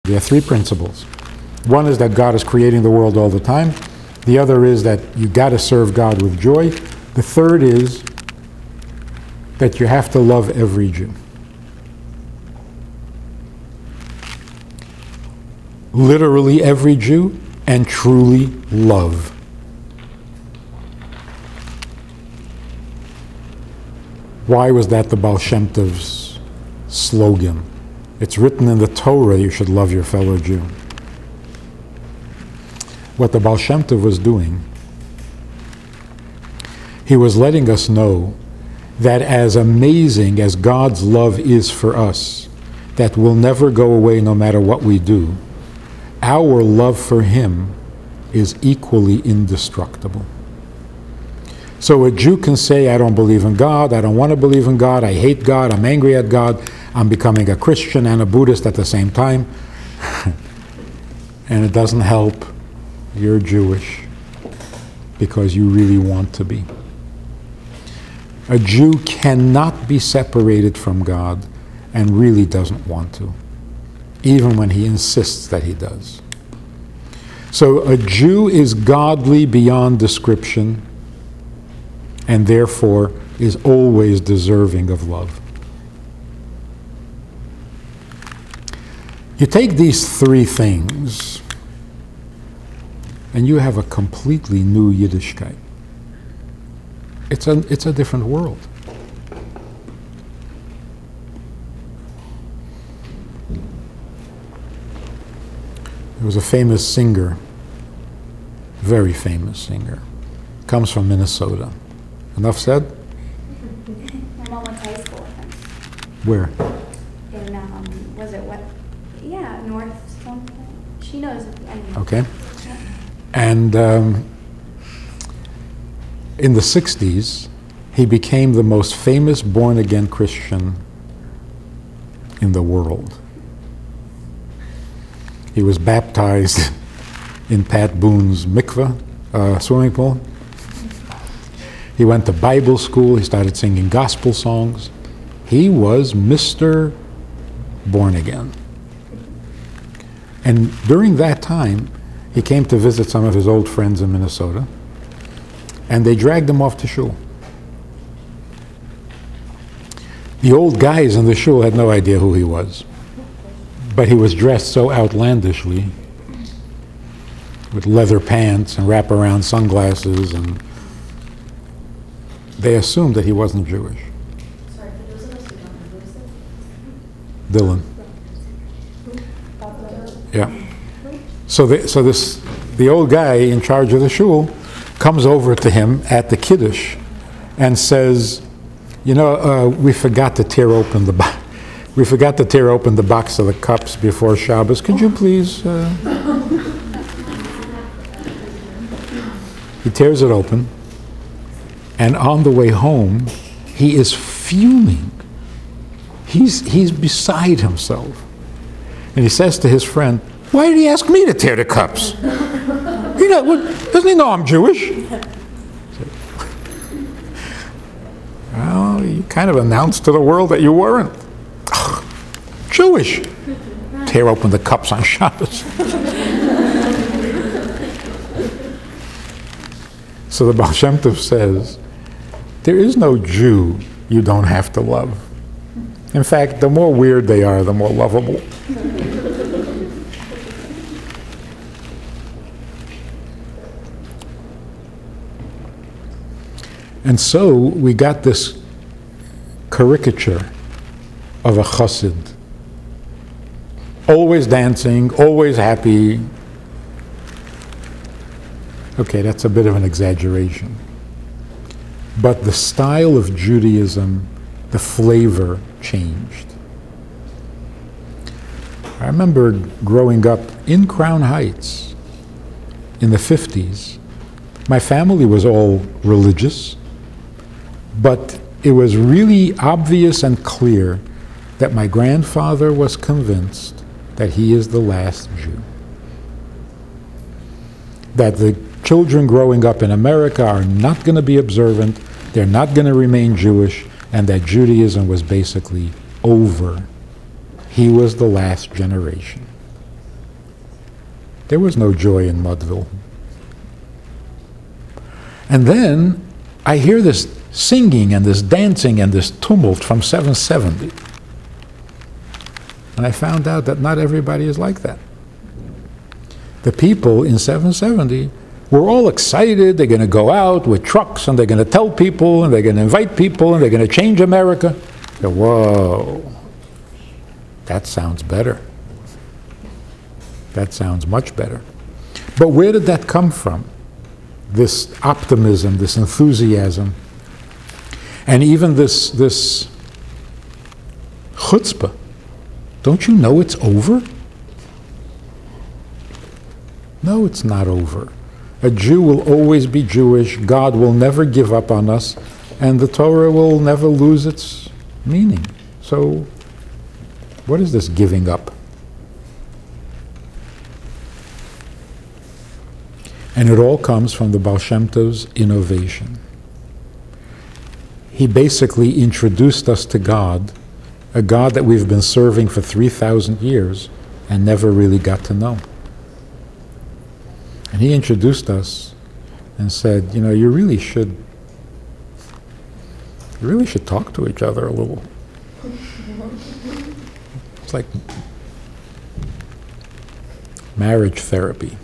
There are three principles. One is that God is creating the world all the time. The other is that you got to serve God with joy. The third is that you have to love every Jew. Literally every Jew, and truly love. Why was that the Baal Shem Tov's slogan? It's written in the Torah, you should love your fellow Jew. What the Baal Shem Tov was doing, he was letting us know that as amazing as God's love is for us, that will never go away no matter what we do, our love for him is equally indestructible. So a Jew can say, I don't believe in God, I don't want to believe in God, I hate God, I'm angry at God, I'm becoming a Christian and a Buddhist at the same time. And it doesn't help. You're Jewish because you really want to be. A Jew cannot be separated from God and really doesn't want to, even when he insists that he does. So a Jew is godly beyond description and therefore is always deserving of love. You take these three things and you have a completely new Yiddishkeit. It's a different world. There was a famous singer, very famous singer, comes from Minnesota. Enough said? My mom went to high school with him. Where? In, was it what? Yeah, North something. She knows. Okay. And in the 60s, he became the most famous born-again Christian in the world. He was baptized in Pat Boone's mikveh, swimming pool. He went to Bible school. He started singing gospel songs. He was Mr. Born Again. And during that time, he came to visit some of his old friends in Minnesota, and they dragged him off to shul. The old guys in the shul had no idea who he was, but he was dressed so outlandishly with leather pants and wraparound sunglasses, and they assumed that he wasn't Jewish. Sorry, for those of us who don't know, Dylan. Yeah. So the old guy in charge of the shul comes over to him at the Kiddush and says, you know, we forgot to tear open the box of the cups before Shabbos. Could you please? He tears it open, and on the way home, he is fuming. He's beside himself, and he says to his friend, "Why did he ask me to tear the cups? Doesn't he know I'm Jewish?" Well, you kind of announced to the world that you weren't. Jewish. Tear open the cups on Shabbos. So the Baal Shem Tov says, there is no Jew you don't have to love. In fact, the more weird they are, the more lovable. And so we got this caricature of a chassid. Always dancing, always happy. Okay, that's a bit of an exaggeration. But the style of Judaism, the flavor changed. I remember growing up in Crown Heights in the 50s. My family was all religious, but it was really obvious and clear that my grandfather was convinced that he is the last Jew. That the children growing up in America are not going to be observant, they're not going to remain Jewish, and that Judaism was basically over. He was the last generation. There was no joy in Mudville. And then I hear this singing and this dancing and this tumult from 770. And I found out that not everybody is like that. The people in 770 were all excited. They're going to go out with trucks and they're going to tell people and they're going to invite people and they're going to change America. So, whoa, that sounds better. That sounds much better. But where did that come from? This optimism, this enthusiasm, and even this chutzpah. Don't you know it's over? No, it's not over. A Jew will always be Jewish. God will never give up on us, and the Torah will never lose its meaning. So, what is this giving up? And it all comes from the Baal Shem Tov's innovation. He basically introduced us to God, a God that we've been serving for 3,000 years and never really got to know. And he introduced us and said, you know, you really should talk to each other a little. It's like marriage therapy.